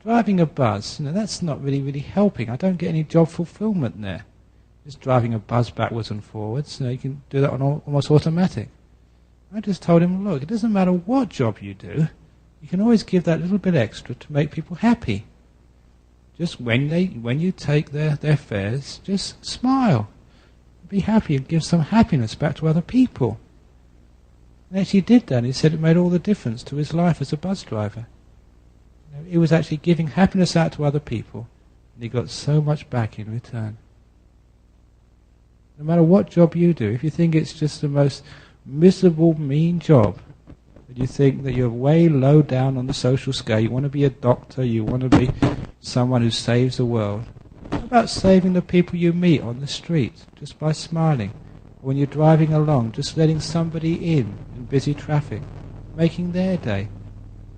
driving a bus, that's not really helping. I don't get any job fulfillment there. Just driving a bus backwards and forwards, you can do that on almost automatic. I just told him, look, it doesn't matter what job you do, you can always give that little bit extra to make people happy. Just when you take their fares, just smile. Be happy and give some happiness back to other people. And actually he did that, and he said it made all the difference to his life as a bus driver. He was actually giving happiness out to other people, and he got so much back in return. No matter what job you do, if you think it's just the most miserable, mean job, that you think that you're way low down on the social scale, you want to be a doctor, you want to be someone who saves the world, what about saving the people you meet on the street, just by smiling? Or when you're driving along, just letting somebody in busy traffic, making their day.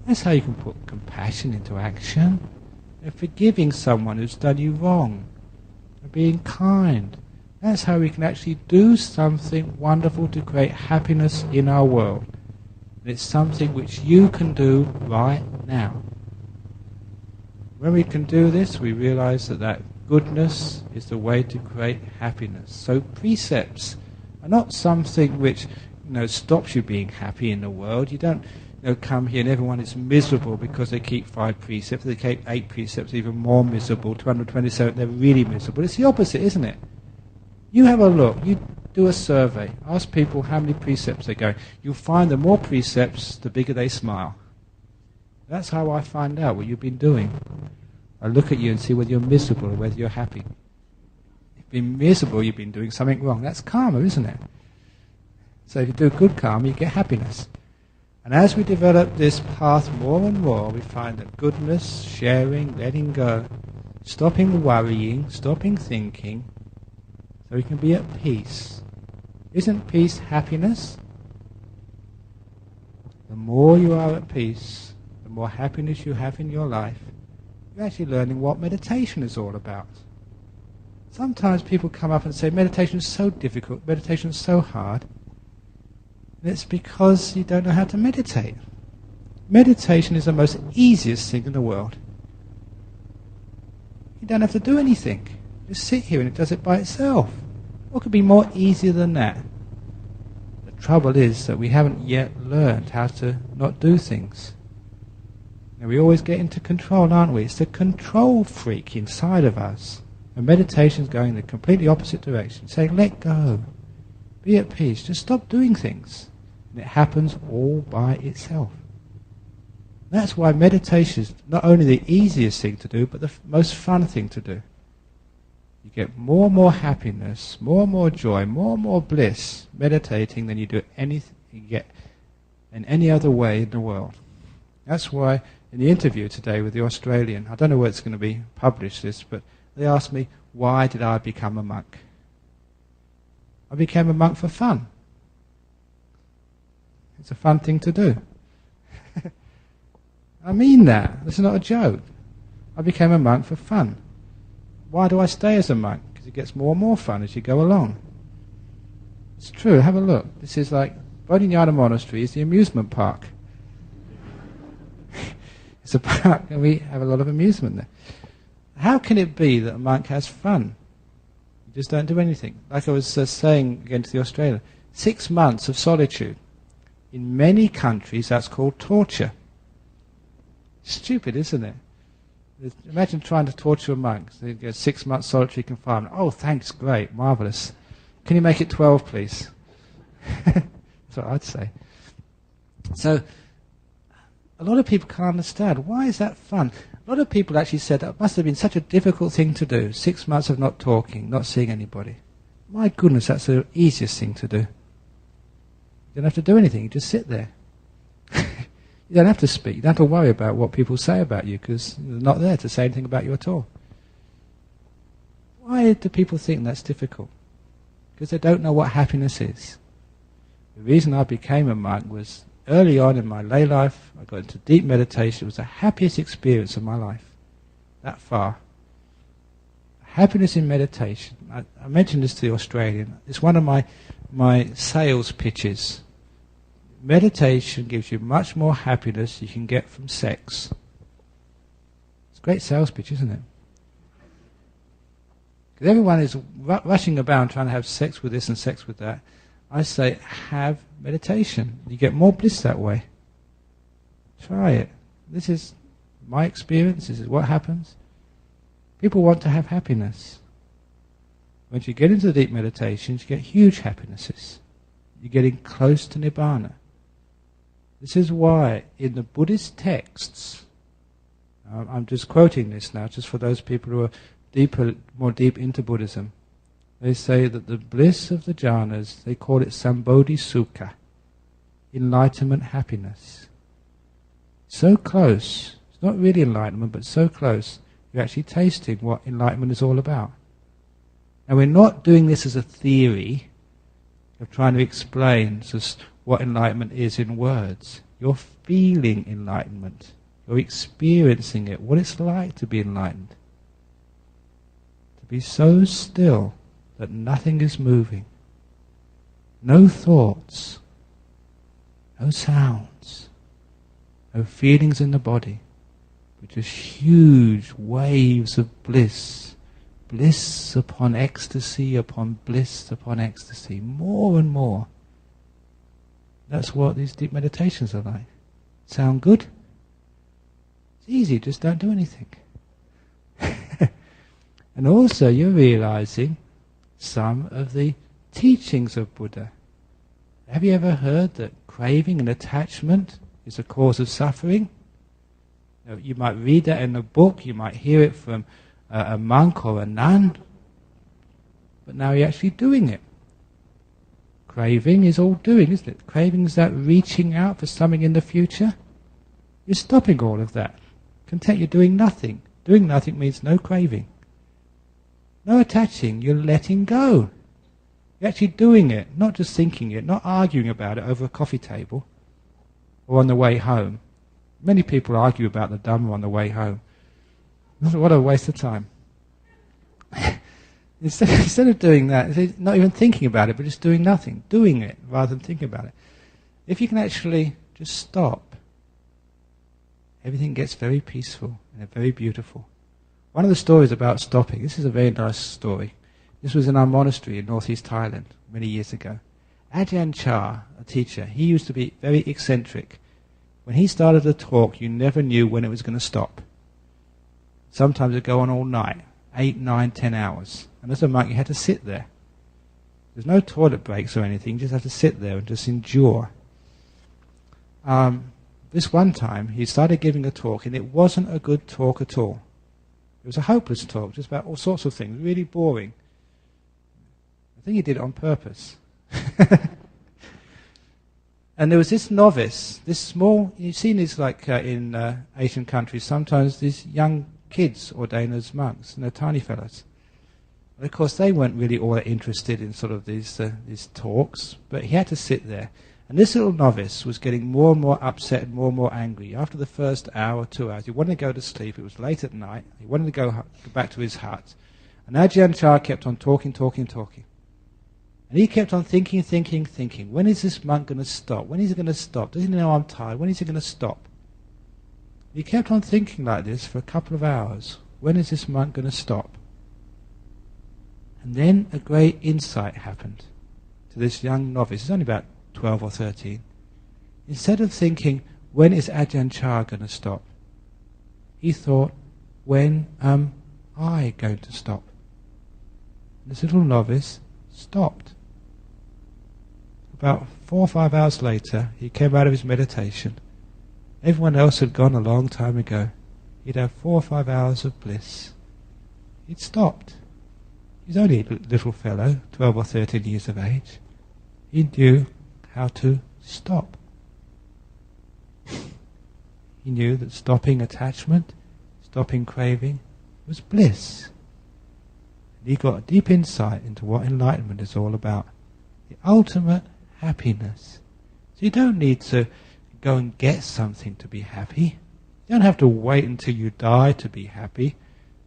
That's how you can put compassion into action. And forgiving someone who's done you wrong. And being kind. That's how we can actually do something wonderful to create happiness in our world. And it's something which you can do right now. When we can do this, we realize that goodness is the way to create happiness. So precepts are not something which stops you being happy in the world. You don't come here and everyone is miserable because they keep 5 precepts. They keep 8 precepts, even more miserable. 227, they're really miserable. It's the opposite, isn't it? You have a look. You do a survey. Ask people how many precepts they're going. You'll find the more precepts, the bigger they smile. That's how I find out what you've been doing. I look at you and see whether you're miserable or whether you're happy. If you've been miserable, you've been doing something wrong. That's karma, isn't it? So if you do good karma, you get happiness. And as we develop this path more and more, we find that goodness, sharing, letting go, stopping worrying, stopping thinking, so we can be at peace. Isn't peace happiness? The more you are at peace, the more happiness you have in your life, you're actually learning what meditation is all about. Sometimes people come up and say, meditation is so difficult, meditation is so hard. And it's because you don't know how to meditate. Meditation is the most easiest thing in the world. You don't have to do anything. Just sit here and it does it by itself. What could be more easier than that? The trouble is that we haven't yet learned how to not do things. And we always get into control, aren't we? It's the control freak inside of us. And meditation's going in the completely opposite direction, saying, let go, be at peace, just stop doing things. And it happens all by itself. That's why meditation is not only the easiest thing to do, but the most fun thing to do. You get more and more happiness, more and more joy, more and more bliss meditating than you do anything you get in any other way in the world. That's why in the interview today with the Australian, I don't know where it's going to be published this, but they asked me, why did I become a monk? I became a monk for fun. It's a fun thing to do. I mean that. This is not a joke. I became a monk for fun. Why do I stay as a monk? Because it gets more and more fun as you go along. It's true. Have a look. This is like Bodhinyana Monastery is the amusement park. It's a park and we have a lot of amusement there. How can it be that a monk has fun? You just don't do anything. Like I was saying again to the Australian, 6 months of solitude. In many countries that's called torture. Stupid, isn't it? Imagine trying to torture a monk. So you get 6 months solitary confinement. Oh, thanks, great, marvellous. Can you make it 12, please? That's what I'd say. So, a lot of people can't understand. Why is that fun? A lot of people actually said that must have been such a difficult thing to do. 6 months of not talking, not seeing anybody. My goodness, that's the easiest thing to do. You don't have to do anything, you just sit there. You don't have to speak, you don't have to worry about what people say about you because they're not there to say anything about you at all. Why do people think that's difficult? Because they don't know what happiness is. The reason I became a monk was early on in my lay life, I got into deep meditation. It was the happiest experience of my life, that far. Happiness in meditation. I mentioned this to the Australian. It's one of my sales pitches. Meditation gives you much more happiness you can get from sex. It's a great sales pitch, isn't it? Because everyone is rushing about trying to have sex with this and sex with that. I say, have meditation. You get more bliss that way. Try it. This is my experience. This is what happens. People want to have happiness. Once you get into deep meditations, you get huge happinesses. You're getting close to Nibbana. This is why in the Buddhist texts, I'm just quoting this now, just for those people who are more deep into Buddhism, they say that the bliss of the jhanas, they call it Sambodhi Sukha, enlightenment happiness. So close, it's not really enlightenment, but so close, you're actually tasting what enlightenment is all about. And we're not doing this as a theory of trying to explain just what enlightenment is in words. You're feeling enlightenment. You're experiencing it, what it's like to be enlightened. To be so still that nothing is moving. No thoughts. No sounds. No feelings in the body. But just huge waves of bliss. Bliss upon ecstasy upon bliss upon ecstasy. More and more. That's what these deep meditations are like. Sound good? It's easy, just don't do anything. And also you're realizing some of the teachings of Buddha. Have you ever heard that craving and attachment is a cause of suffering? You might read that in a book, you might hear it from a monk or a nun, but now you're actually doing it. Craving is all doing, isn't it? Craving is that reaching out for something in the future. You're stopping all of that. Content, you're doing nothing. Doing nothing means no craving. No attaching, you're letting go. You're actually doing it, not just thinking it, not arguing about it over a coffee table or on the way home. Many people argue about the Dhamma on the way home. What a waste of time. Instead of doing that, not even thinking about it, but just doing nothing, doing it rather than thinking about it. If you can actually just stop, everything gets very peaceful and very beautiful. One of the stories about stopping, this is a very nice story. This was in our monastery in northeast Thailand many years ago. Ajahn Chah, a teacher, he used to be very eccentric. When he started a talk, you never knew when it was going to stop. Sometimes it would go on all night, 8, 9, 10 hours. And as a monk, you had to sit there. There's no toilet breaks or anything. You just have to sit there and just endure. This one time, he started giving a talk, and it wasn't a good talk at all. It was a hopeless talk, just about all sorts of things, really boring. I think he did it on purpose. And there was this novice, this small, you've seen this like in Asian countries, sometimes these young kids ordained as monks, and they're tiny fellows. And of course they weren't really all that interested in sort of these talks, but he had to sit there. And this little novice was getting more and more upset and more angry. After the first hour, 2 hours, he wanted to go to sleep. It was late at night. He wanted to go back to his hut. And Ajahn Chah kept on talking. And he kept on thinking. When is this monk going to stop? When is he going to stop? Doesn't he know I'm tired? When is he going to stop? He kept on thinking like this for a couple of hours. When is this monk going to stop? And then a great insight happened to this young novice. He's only about 12 or 13. Instead of thinking, when is Ajahn Chah going to stop? He thought, when am I going to stop? And this little novice stopped. About 4 or 5 hours later, he came out of his meditation. Everyone else had gone a long time ago. He'd have 4 or 5 hours of bliss. He'd stopped. He's only a little fellow, 12 or 13 years of age. He knew how to stop. He knew that stopping attachment, stopping craving, was bliss. And he got a deep insight into what enlightenment is all about. The ultimate happiness. So you don't need to go and get something to be happy. You don't have to wait until you die to be happy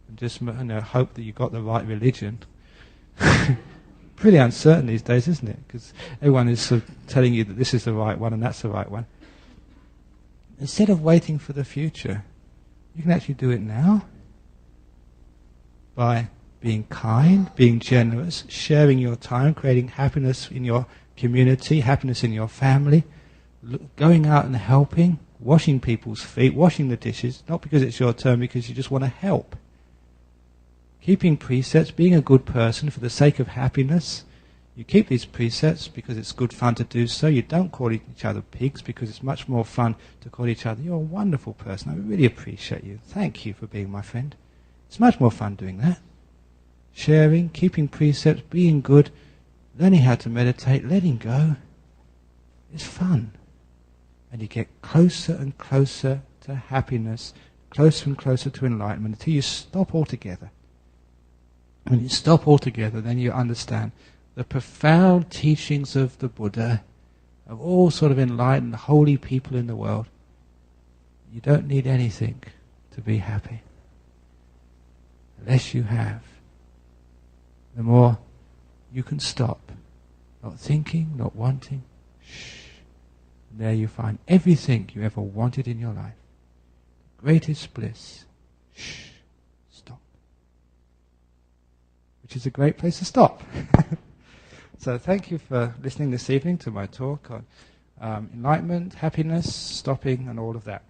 and just hope that you got the right religion. Pretty uncertain these days, isn't it? Because everyone is sort of telling you that this is the right one and that's the right one. Instead of waiting for the future, you can actually do it now by being kind, being generous, sharing your time, creating happiness in your community, happiness in your family, going out and helping, washing people's feet, washing the dishes, not because it's your turn, because you just want to help. Keeping precepts, being a good person for the sake of happiness. You keep these precepts because it's good fun to do so. You don't call each other pigs because it's much more fun to call each other, you're a wonderful person, I really appreciate you, thank you for being my friend. It's much more fun doing that. Sharing, keeping precepts, being good, learning how to meditate, letting go. It's fun. And you get closer and closer to happiness, closer and closer to enlightenment until you stop altogether. When you stop altogether, then you understand the profound teachings of the Buddha, of all sort of enlightened, holy people in the world. You don't need anything to be happy. The less you have, the more you can stop. Not thinking, not wanting. Shh. And there you find everything you ever wanted in your life. Greatest bliss. Shh. Stop. Which is a great place to stop. So thank you for listening this evening to my talk on enlightenment, happiness, stopping, and all of that.